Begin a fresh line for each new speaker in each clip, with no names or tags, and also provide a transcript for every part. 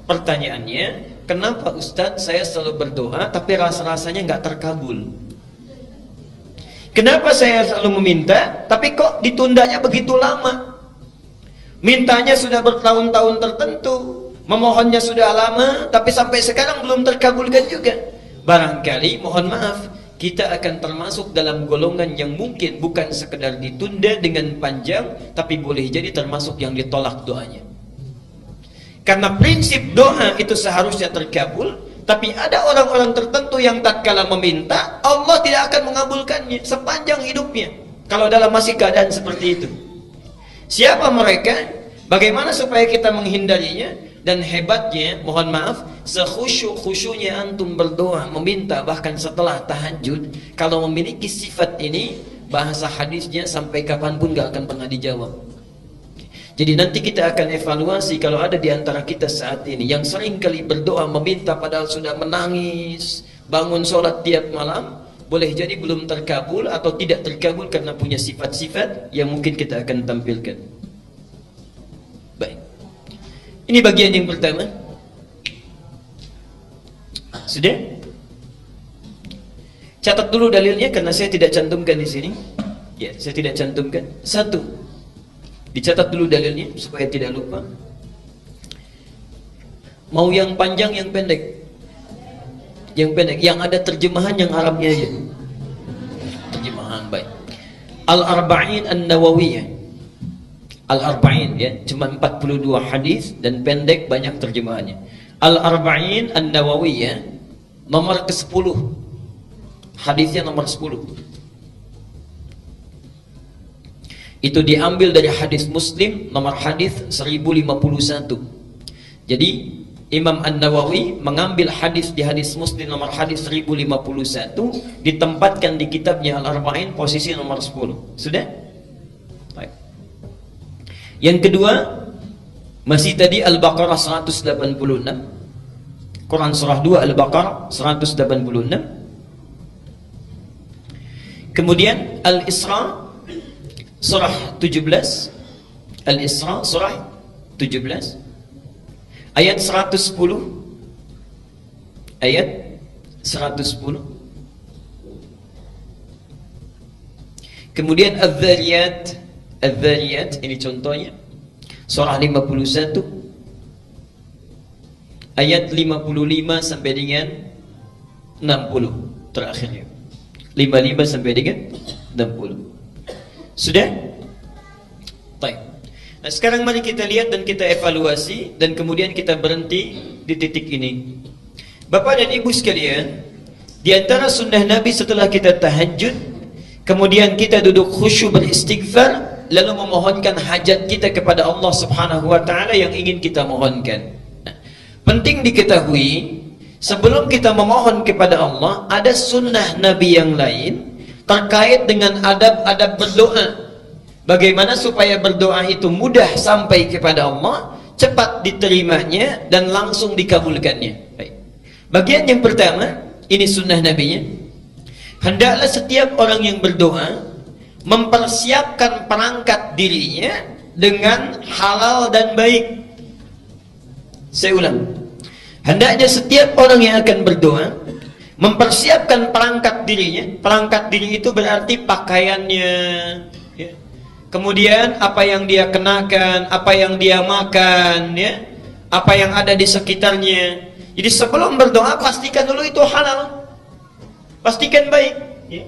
pertanyaannya, kenapa Ustadz saya selalu berdoa tapi rasa-rasanya nggak terkabul? Kenapa saya selalu meminta tapi kok ditundanya begitu lama? Mintanya sudah bertahun-tahun tertentu, memohonnya sudah lama, tapi sampai sekarang belum terkabulkan juga. Barangkali, mohon maaf, kita akan termasuk dalam golongan yang mungkin bukan sekedar ditunda dengan panjang, tapi boleh jadi termasuk yang ditolak doanya. Karena prinsip doa itu seharusnya terkabul, tapi ada orang-orang tertentu yang tatkala meminta, Allah tidak akan mengabulkannya sepanjang hidupnya kalau dalam masih keadaan seperti itu. Siapa mereka? Bagaimana supaya kita menghindarinya? Dan hebatnya, mohon maaf, sekhusyuk-khusyuknya antum berdoa, meminta bahkan setelah tahajud, kalau memiliki sifat ini, bahasa hadisnya sampai kapanpun gak akan pernah dijawab. Jadi nanti kita akan evaluasi kalau ada di antara kita saat ini yang sering kali berdoa meminta padahal sudah menangis, bangun sholat tiap malam, boleh jadi belum terkabul atau tidak terkabul karena punya sifat-sifat yang mungkin kita akan tampilkan. Baik. Ini bagian yang pertama. Sudah? Catat dulu dalilnya karena saya tidak cantumkan di sini. Ya, saya tidak cantumkan. Satu. Dicatat dulu dalilnya supaya tidak lupa. Mau yang panjang yang pendek? Yang pendek, yang ada terjemahan yang Arabnya aja. Terjemahan baik. Al-Arba'in An-Nawawiyah. Al-Arba'in ya, cuma 42 hadis dan pendek banyak terjemahannya. Al-Arba'in An-Nawawiyah nomor ke-10. Hadisnya nomor 10. Itu diambil dari hadis Muslim nomor hadis 1051. Jadi Imam An-Nawawi mengambil hadis di hadis Muslim nomor hadis 1051, ditempatkan di kitabnya Al-Arba'in posisi nomor 10. Sudah? Baik. Yang kedua, masih tadi Al-Baqarah 186. Quran surah 2 Al-Baqarah 186. Kemudian Al-Isra surah 17, Al-Isra surah 17 ayat 110, ayat 110. Kemudian Adz-Dzariyat, Adz-Dzariyat ini contohnya surah 51 ayat 55 sampai dengan 60 terakhirnya, 55 sampai dengan 60. Sudah? Baik. Nah, sekarang mari kita lihat dan kita evaluasi dan kemudian kita berhenti di titik ini. Bapak dan Ibu sekalian, di antara sunnah Nabi setelah kita tahajud, kemudian kita duduk khusyuk beristighfar, lalu memohonkan hajat kita kepada Allah Subhanahu wa taala yang ingin kita mohonkan. Nah, penting diketahui, sebelum kita memohon kepada Allah, ada sunnah Nabi yang lain terkait dengan adab-adab berdoa. Bagaimana supaya berdoa itu mudah sampai kepada Allah, cepat diterimanya dan langsung dikabulkannya. Baik. Bagian yang pertama, ini sunnah Nabi-nya. Hendaklah setiap orang yang berdoa mempersiapkan perangkat dirinya dengan halal dan baik. Saya ulang. Hendaknya setiap orang yang akan berdoa mempersiapkan perangkat dirinya. Perangkat diri itu berarti pakaiannya ya. Kemudian apa yang dia kenakan, apa yang dia makan ya, apa yang ada di sekitarnya. Jadi sebelum berdoa pastikan dulu itu halal, pastikan baik ya.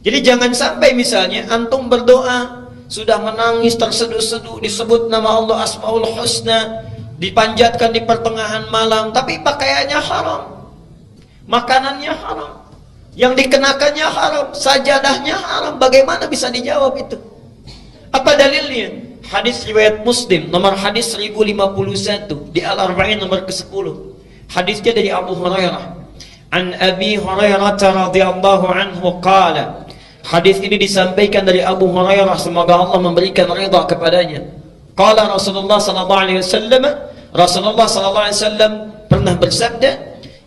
Jadi jangan sampai misalnya antum berdoa sudah menangis terseduh-seduh, disebut nama Allah Asmaul Husna, dipanjatkan di pertengahan malam, tapi pakaiannya haram, makanannya haram, yang dikenakannya haram, sajadahnya haram. Bagaimana bisa dijawab itu? Apa dalilnya? Hadis riwayat Muslim nomor hadis 1051 di Al-Arba'in nomor ke-10. Hadisnya dari Abu Hurairah. An Abi Hurairah radhiyallahu anhu qala. Hadis ini disampaikan dari Abu Hurairah, semoga Allah memberikan ridha kepadanya. Qala Rasulullah sallallahu alaihi wasallam, Rasulullah sallallahu alaihi wasallam pernah bersabda,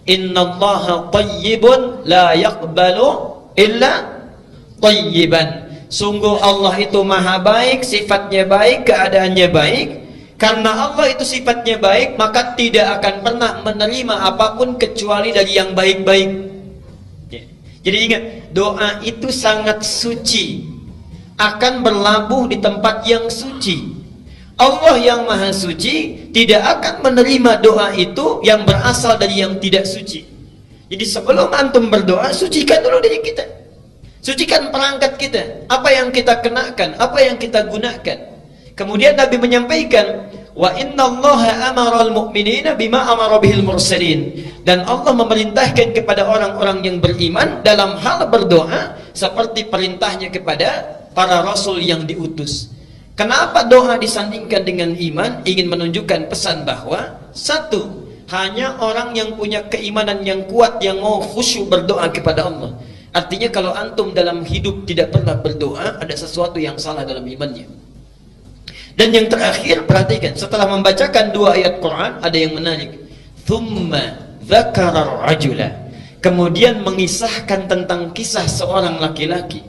"Innallaha thayyibun la yaqbalu illa thayyiban." Sungguh Allah itu maha baik, sifatnya baik, keadaannya baik. Karena Allah itu sifatnya baik, maka tidak akan pernah menerima apapun kecuali dari yang baik-baik. Jadi ingat, doa itu sangat suci, akan berlabuh di tempat yang suci. Allah yang maha suci tidak akan menerima doa itu yang berasal dari yang tidak suci. Jadi sebelum antum berdoa, sucikan dulu diri kita, sucikan perangkat kita, apa yang kita kenakan, apa yang kita gunakan. Kemudian Nabi menyampaikan, wa innallaha amaral mu'minina bima amara bihil mursalin, dan Allah memerintahkan kepada orang-orang yang beriman dalam hal berdoa seperti perintahnya kepada para rasul yang diutus. Kenapa doa disandingkan dengan iman? Ingin menunjukkan pesan bahwa satu, hanya orang yang punya keimanan yang kuat yang mau khusyuk berdoa kepada Allah. Artinya kalau antum dalam hidup tidak pernah berdoa, ada sesuatu yang salah dalam imannya. Dan yang terakhir, perhatikan, setelah membacakan 2 ayat Quran, ada yang menarik. Thumma dzakara rajula, kemudian mengisahkan tentang kisah seorang laki-laki.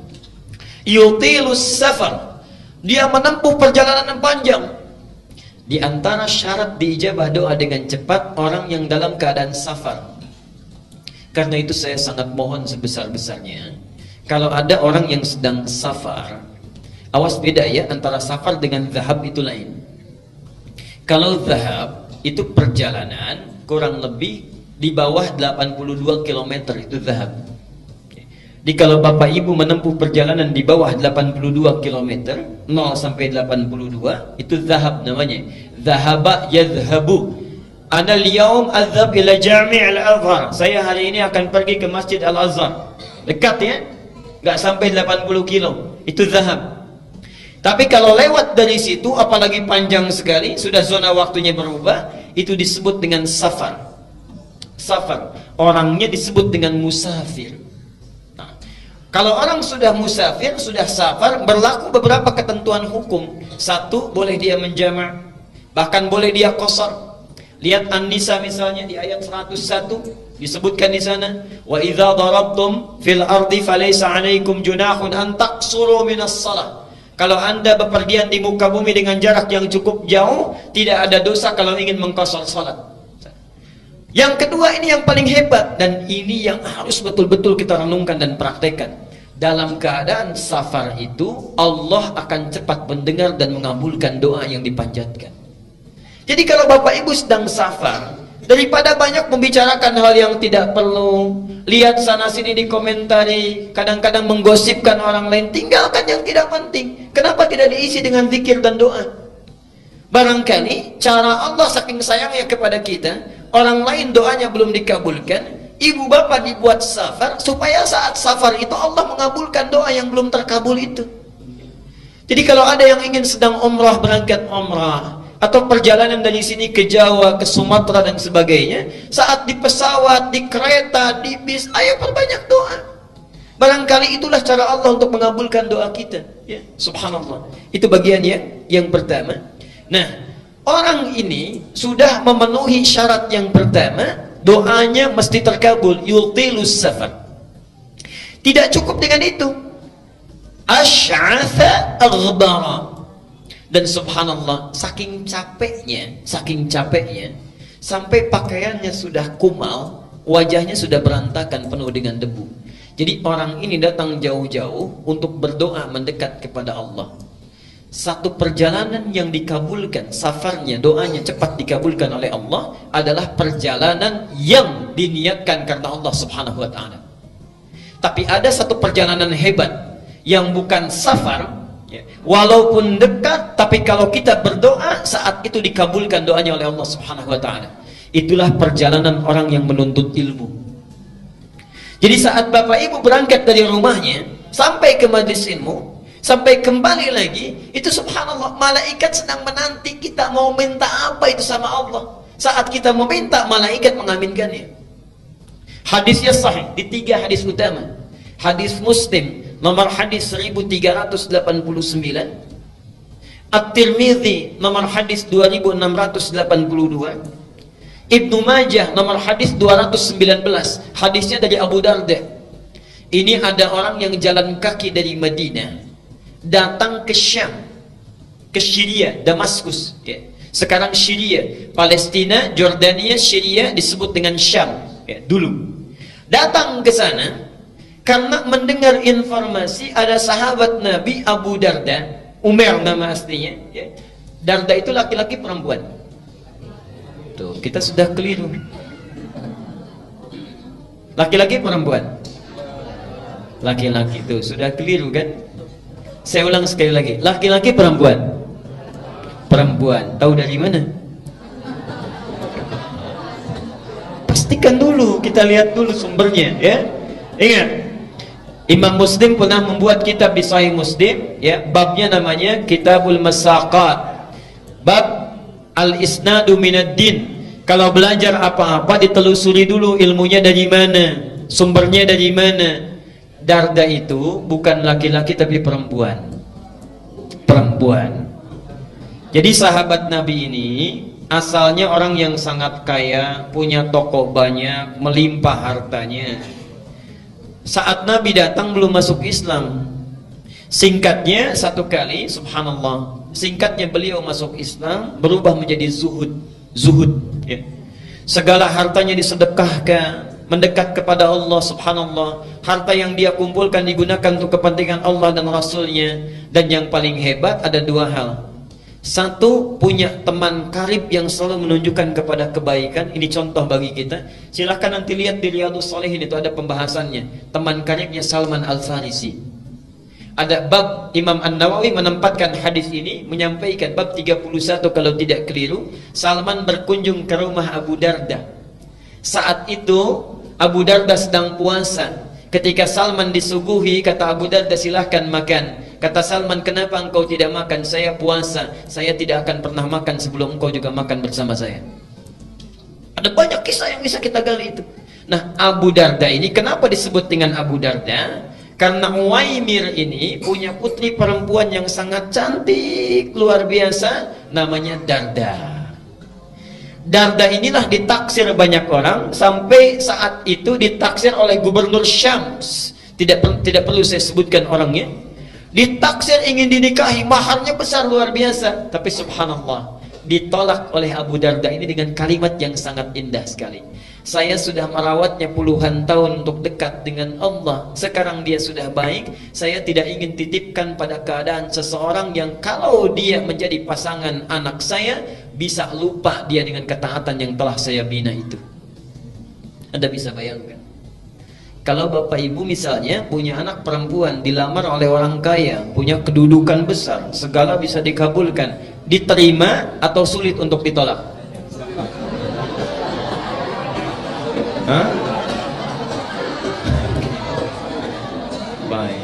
Yutilus safar, dia menempuh perjalanan yang panjang. Di antara syarat diijabah doa dengan cepat, orang yang dalam keadaan safar. Karena itu saya sangat mohon sebesar-besarnya, kalau ada orang yang sedang safar, awas beda ya, antara safar dengan zahab itu lain. Kalau zahab itu perjalanan kurang lebih di bawah 82 km, itu zahab. Jadi kalau Bapak Ibu menempuh perjalanan di bawah 82 km, 0 sampai 82, itu zahab namanya. Zahaba yadhhabu. Ana al-yawm adhhab ila Jami' al-Azhar. Saya hari ini akan pergi ke Masjid Al-Azhar. Dekat ya? Enggak sampai 80 kilo. Itu zahab. Tapi kalau lewat dari situ, apalagi panjang sekali, sudah zona waktunya berubah, itu disebut dengan safar. Safar, orangnya disebut dengan musafir. Nah, kalau orang sudah musafir, sudah safar, berlaku beberapa ketentuan hukum. Satu, boleh dia menjama', bahkan boleh dia qasar. Lihat An-Nisa misalnya di ayat 101 disebutkan di sana, wa idza darabtum fil ardi falaysa 'alaikum junahun an taqsuru minas shalah. Kalau anda bepergian di muka bumi dengan jarak yang cukup jauh, tidak ada dosa kalau ingin mengqasar salat. Yang kedua, ini yang paling hebat, dan ini yang harus betul-betul kita renungkan dan praktekkan. Dalam keadaan safar itu, Allah akan cepat mendengar dan mengabulkan doa yang dipanjatkan. Jadi kalau Bapak Ibu sedang safar, daripada banyak membicarakan hal yang tidak perlu, lihat sana sini dikomentari, kadang-kadang menggosipkan orang lain, tinggalkan yang tidak penting. Kenapa tidak diisi dengan zikir dan doa? Barangkali cara Allah saking sayangnya kepada kita, orang lain doanya belum dikabulkan, ibu bapak dibuat safar supaya saat safar itu Allah mengabulkan doa yang belum terkabul itu. Jadi kalau ada yang ingin sedang umrah, berangkat umrah, atau perjalanan dari sini ke Jawa, ke Sumatera dan sebagainya, saat di pesawat, di kereta, di bis, ayo perbanyak doa. Barangkali itulah cara Allah untuk mengabulkan doa kita, ya. Subhanallah. Itu bagiannya yang pertama. Nah, orang ini sudah memenuhi syarat yang pertama, doanya mesti terkabul. Yutilus safar. Tidak cukup dengan itu. Asy'atha aghbara. Dan subhanallah, saking capeknya, sampai pakaiannya sudah kumal, wajahnya sudah berantakan penuh dengan debu. Jadi orang ini datang jauh-jauh untuk berdoa mendekat kepada Allah. Satu perjalanan yang dikabulkan, safarnya, doanya cepat dikabulkan oleh Allah, adalah perjalanan yang diniatkan karena Allah subhanahu wa ta'ala. Tapi ada satu perjalanan hebat yang bukan safar, walaupun dekat, tapi kalau kita berdoa, saat itu dikabulkan doanya oleh Allah subhanahu wa ta'ala. Itulah perjalanan orang yang menuntut ilmu. Jadi saat Bapak Ibu berangkat dari rumahnya sampai ke majlis ilmu, sampai kembali lagi, itu subhanallah, malaikat sedang menanti kita mau minta apa itu sama Allah. Saat kita meminta, malaikat mengaminkannya. Hadisnya sahih di 3 hadis utama. Hadis Muslim nomor hadis 1389, At-Tirmidzi nomor hadis 2682, Ibnu Majah nomor hadis 219, hadisnya dari Abu Darda. Ini ada orang yang jalan kaki dari Madinah datang ke Syam, ke Syria, Damaskus, ya. Sekarang Syria, Palestina, Jordania, Syria disebut dengan Syam ya, dulu. Datang ke sana karena mendengar informasi ada sahabat Nabi Abu Darda, Umar nama aslinya ya. Darda itu laki-laki perempuan. Tuh, kita sudah keliru. Laki-laki perempuan. Laki-laki tuh sudah keliru kan? Saya ulang sekali lagi. Laki-laki perempuan. Perempuan. Tahu dari mana? Pastikan dulu, kita lihat dulu sumbernya ya. Ingat, Imam Muslim pernah membuat kitab di Sahih Muslim ya, babnya namanya Kitabul Masaqat. Bab al-isnadu minad din. Kalau belajar apa-apa ditelusuri dulu ilmunya dari mana, sumbernya dari mana. Darda itu bukan laki-laki tapi perempuan. Perempuan. Jadi sahabat Nabi ini asalnya orang yang sangat kaya, punya toko banyak, melimpah hartanya. Saat Nabi datang belum masuk Islam. Singkatnya satu kali, subhanallah, singkatnya beliau masuk Islam berubah menjadi zuhud. Zuhud ya. Segala hartanya disedekahkan, mendekat kepada Allah, subhanallah. Harta yang dia kumpulkan digunakan untuk kepentingan Allah dan Rasulnya. Dan yang paling hebat ada dua hal. Satu, punya teman karib yang selalu menunjukkan kepada kebaikan. Ini contoh bagi kita. Silahkan nanti lihat di Riyadhus Shalihin, itu ada pembahasannya. Teman karibnya Salman Al-Farisi. Ada bab, Imam An-Nawawi menempatkan hadis ini, menyampaikan bab 31 kalau tidak keliru. Salman berkunjung ke rumah Abu Darda. Saat itu Abu Darda sedang puasa. Ketika Salman disuguhi, kata Abu Darda, silahkan makan. Kata Salman, kenapa engkau tidak makan? Saya puasa, saya tidak akan pernah makan sebelum engkau juga makan bersama saya. Ada banyak kisah yang bisa kita gali itu. Nah, Abu Darda ini kenapa disebut dengan Abu Darda? Karena Uwaimir ini punya putri perempuan yang sangat cantik, luar biasa, namanya Darda. Darda inilah ditaksir banyak orang, sampai saat itu ditaksir oleh Gubernur Syams. Tidak perlu saya sebutkan orangnya. Ditaksir ingin dinikahi, maharnya besar luar biasa, tapi subhanallah ditolak oleh Abu Darda ini dengan kalimat yang sangat indah sekali. Saya sudah merawatnya puluhan tahun untuk dekat dengan Allah. Sekarang dia sudah baik. Saya tidak ingin titipkan pada keadaan seseorang yang kalau dia menjadi pasangan anak saya, bisa lupa dia dengan ketaatan yang telah saya bina itu. Anda bisa bayangkan, kalau bapak ibu misalnya punya anak perempuan, dilamar oleh orang kaya, punya kedudukan besar, segala bisa dikabulkan, diterima atau sulit untuk ditolak? Hah? Baik.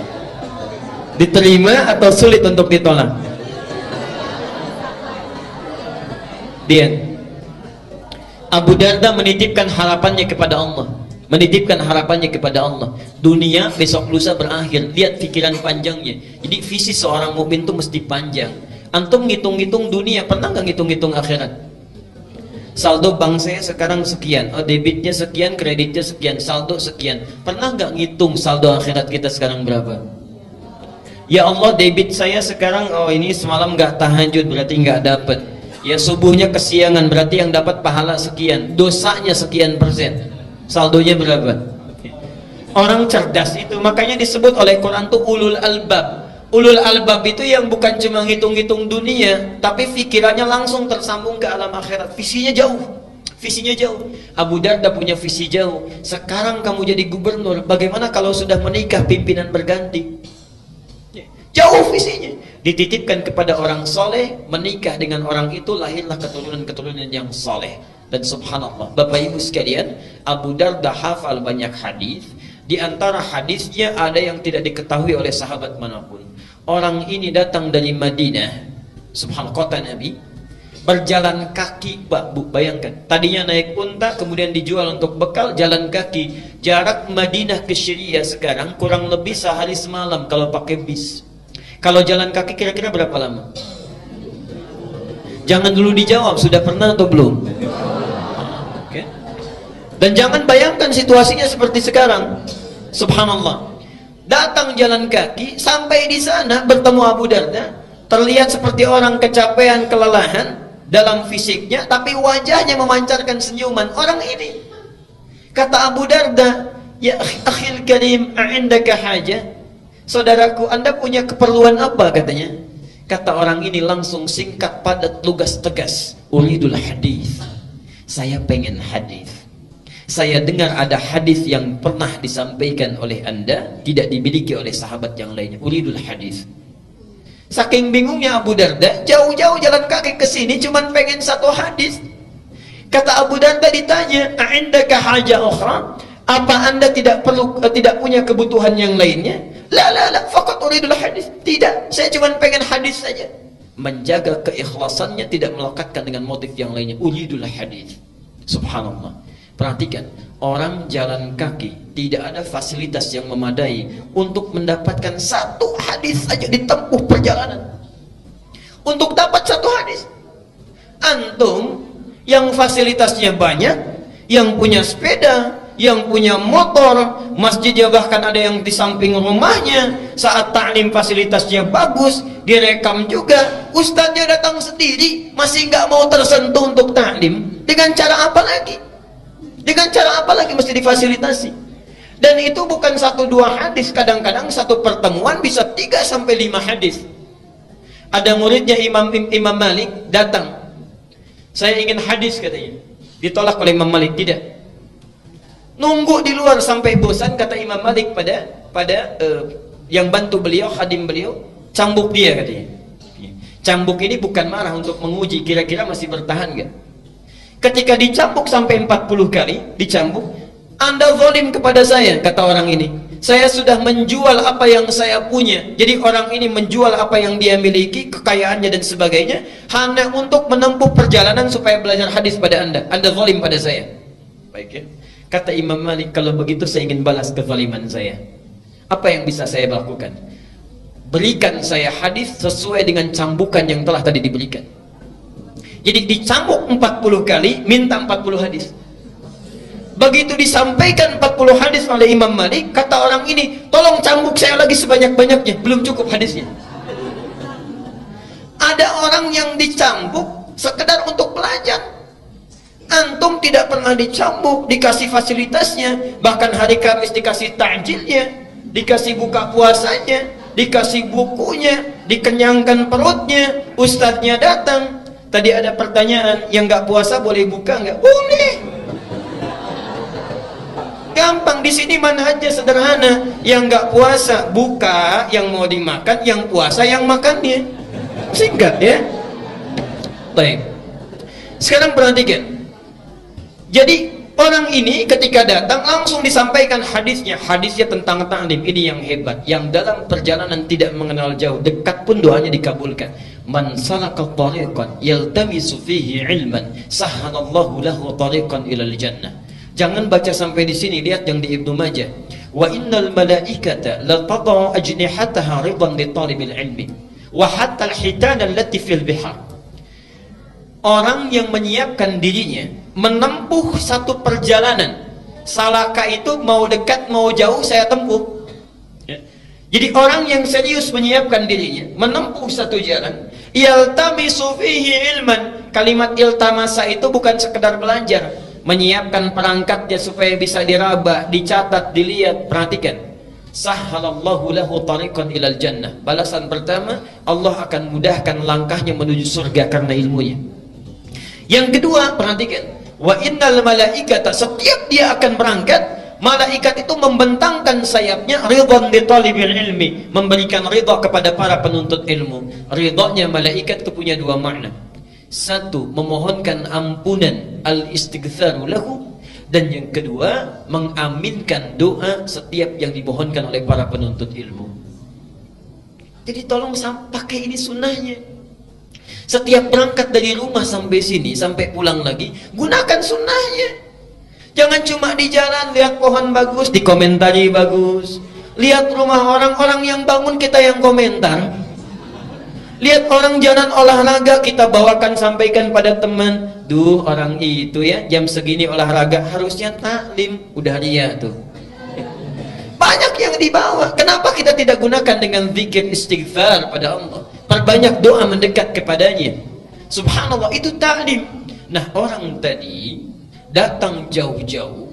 Diterima atau sulit untuk ditolak? Dia Abu Darda menitipkan harapannya kepada Allah. Menitipkan harapannya kepada Allah. Dunia besok lusa berakhir. Lihat pikiran panjangnya. Jadi visi seorang mukmin itu mesti panjang. Antum ngitung-ngitung dunia, pernah nggak ngitung-ngitung akhirat? Saldo bank saya sekarang sekian, oh debitnya sekian, kreditnya sekian, saldo sekian. Pernah nggak ngitung saldo akhirat kita sekarang berapa? Ya Allah, debit saya sekarang, oh ini semalam nggak tahajud berarti nggak dapat. Ya subuhnya kesiangan berarti yang dapat pahala sekian, dosanya sekian persen. Saldonya berapa? Orang cerdas itu, makanya disebut oleh Quran tuh ulul albab. Ulul albab itu yang bukan cuma ngitung-ngitung dunia, tapi pikirannya langsung tersambung ke alam akhirat. Visinya jauh. Visinya jauh. Abu Darda punya visi jauh. Sekarang kamu jadi gubernur, bagaimana kalau sudah menikah pimpinan berganti? Jauh visinya. Dititipkan kepada orang soleh, menikah dengan orang itu, lahirlah keturunan-keturunan yang soleh. Dan subhanallah, Bapak Ibu sekalian, Abu Darda hafal banyak hadis. Di antara hadisnya ada yang tidak diketahui oleh sahabat manapun. Orang ini datang dari Madinah, subhanallah, kota Nabi, berjalan kaki, Pak Bu, bayangkan. Tadinya naik unta, kemudian dijual untuk bekal, jalan kaki. Jarak Madinah ke Syria sekarang kurang lebih sehari semalam kalau pakai bis. Kalau jalan kaki kira-kira berapa lama? Jangan dulu dijawab, sudah pernah atau belum? Okay. Dan jangan bayangkan situasinya seperti sekarang. Subhanallah. Datang jalan kaki, sampai di sana bertemu Abu Darda, terlihat seperti orang kecapean, kelelahan. dalam fisiknya, tapi wajahnya memancarkan senyuman. Orang ini, kata Abu Darda, ya akhil karim, a'indaka haja? Saudaraku, Anda punya keperluan apa katanya? Kata orang ini langsung singkat, padat, lugas, tegas. Uridul hadis. Saya pengen hadis. Saya dengar ada hadis yang pernah disampaikan oleh Anda, tidak dimiliki oleh sahabat yang lainnya. Uridul hadis. Saking bingungnya Abu Darda, jauh-jauh jalan kaki ke sini cuman pengen satu hadis. Kata Abu Darda ditanya, "A'indaka haja ukhra?" Apa Anda tidak punya kebutuhan yang lainnya? La, faqat uridul hadis. Tidak, saya cuman pengen hadis saja. Menjaga keikhlasannya, tidak melekatkan dengan motif yang lainnya. Uridul hadis. Subhanallah. Perhatikan, orang jalan kaki tidak ada fasilitas yang memadai untuk mendapatkan satu hadis saja ditempuh perjalanan. Untuk dapat satu hadis, antum yang fasilitasnya banyak, yang punya sepeda, yang punya motor, masjidnya bahkan ada yang di samping rumahnya, saat ta'lim fasilitasnya bagus, direkam juga, ustadznya datang sendiri, masih nggak mau tersentuh untuk ta'lim. Dengan cara apa lagi? Dengan cara apa lagi mesti difasilitasi? Dan itu bukan 1-2 hadis, kadang-kadang satu pertemuan bisa 3-5 hadis. Ada muridnya Imam Malik datang, saya ingin hadis katanya. Ditolak oleh Imam Malik, tidak. Nunggu di luar sampai bosan, kata Imam Malik pada yang bantu beliau, khadim beliau, cambuk dia katanya. Cambuk ini bukan marah, untuk menguji kira-kira masih bertahan nggak. Ketika dicambuk sampai 40 kali, dicambuk, Anda zalim kepada saya, kata orang ini. Saya sudah menjual apa yang saya punya. Jadi orang ini menjual apa yang dia miliki, kekayaannya dan sebagainya, hanya untuk menempuh perjalanan supaya belajar hadis pada Anda. Anda zalim pada saya. Baik ya. Kata Imam Malik, kalau begitu saya ingin balas kezaliman saya. Apa yang bisa saya lakukan? Berikan saya hadis sesuai dengan cambukan yang telah tadi diberikan. Jadi dicambuk 40 kali, minta 40 hadis. Begitu disampaikan 40 hadis oleh Imam Malik, kata orang ini, tolong cambuk saya lagi sebanyak-banyaknya, belum cukup hadisnya. Ada orang yang dicambuk sekedar untuk belajar. Antum tidak pernah dicambuk, dikasih fasilitasnya, bahkan hari Kamis dikasih takjilnya, dikasih buka puasanya, dikasih bukunya, dikenyangkan perutnya, ustadznya datang. Tadi ada pertanyaan, yang nggak puasa boleh buka nggak? Boleh. Gampang, di sini manhajnya sederhana. Yang nggak puasa buka, yang mau dimakan, yang puasa yang makannya. Singkat ya. Baik. Sekarang perhatikan. Jadi orang ini ketika datang langsung disampaikan hadisnya. Hadisnya tentang ta'lim. Ini yang hebat. Yang dalam perjalanan tidak mengenal jauh, dekat pun doanya dikabulkan. Man salaka tariqan yaltamisu fihi ilman sahhalallahu lahu tariqan ilal jannah. Jangan baca sampai di sini, lihat yang di Ibnu Majah. Wa innal malaikata la tadau ajnihataha ridan li talibil ilmi wa hatta al-hitana allati fil bihar. Orang yang menyiapkan dirinya menempuh satu perjalanan, salaka itu mau dekat mau jauh saya tempuh. Jadi orang yang serius menyiapkan dirinya menempuh satu jalan, yaltamisu fihi ilman. Kalimat iltamasa itu bukan sekedar belajar, menyiapkan perangkatnya supaya bisa diraba, dicatat, dilihat. Perhatikan, sahhalallahu lahu tariqan ilal jannah. Balasan pertama, Allah akan mudahkan langkahnya menuju surga karena ilmunya. Yang kedua, perhatikan, wa innal malaikata, setiap dia akan berangkat, malaikat itu membentangkan sayapnya, ridhan li talibil ilmi, memberikan ridha kepada para penuntut ilmu. Ridhanya malaikat itu punya 2 makna. Satu, memohonkan ampunan, al-istighfaru lahu. Dan yang kedua, mengaminkan doa setiap yang dimohonkan oleh para penuntut ilmu. Jadi tolong pakai ini sunnahnya. Setiap berangkat dari rumah sampai sini, sampai pulang lagi, gunakan sunnahnya. Jangan cuma di jalan lihat pohon bagus, dikomentari bagus. Lihat rumah orang-orang yang bangun, kita yang komentar. Lihat orang jalan olahraga, kita bawakan, sampaikan pada teman. Duh, orang itu ya jam segini olahraga, harusnya taklim. Udah ria tuh. Banyak yang dibawa. Kenapa kita tidak gunakan dengan zikir istighfar pada Allah? Perbanyak doa mendekat kepadanya. Subhanallah, itu taklim. Nah, orang tadi datang jauh-jauh,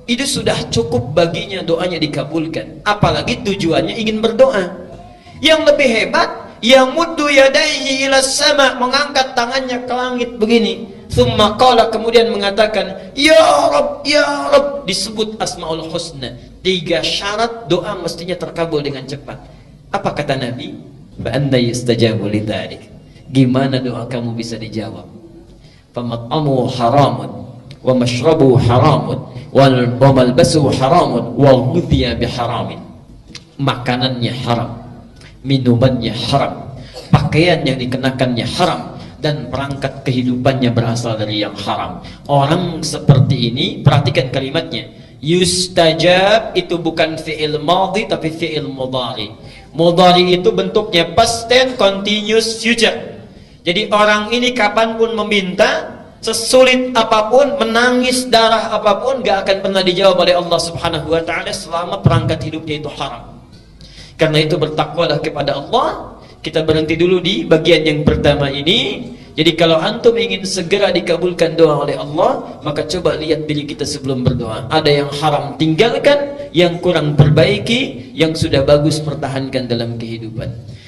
itu sudah cukup baginya doanya dikabulkan. Apalagi tujuannya ingin berdoa. Yang lebih hebat, yamuddu yadayhi ila sama, mengangkat tangannya ke langit begini. Thumma qala, kemudian mengatakan, ya Rabb, ya Rabb, disebut Asmaul Husna. 3 syarat doa mestinya terkabul dengan cepat. Apa kata Nabi? Fa anna yustajabu lidzalik. Gimana doa kamu bisa dijawab? Famat'amu haramun wa mashrabu haramun wa malbasu haramun wa ghudhiya biharamin. Makanannya haram, minumannya haram, pakaian yang dikenakannya haram, dan perangkat kehidupannya berasal dari yang haram. Orang seperti ini, perhatikan kalimatnya, yustajab itu bukan fi'il madhi tapi fi'il mudhari. Mudhari itu bentuknya past tense continuous future. Jadi orang ini kapanpun meminta, sesulit apapun, menangis darah apapun, gak akan pernah dijawab oleh Allah Subhanahu wa ta'ala selama perangkat hidupnya itu haram. Karena itu bertakwalah kepada Allah. Kita berhenti dulu di bagian yang pertama ini. Jadi kalau antum ingin segera dikabulkan doa oleh Allah, maka coba lihat diri kita sebelum berdoa. Ada yang haram tinggalkan, yang kurang perbaiki, yang sudah bagus pertahankan dalam kehidupan.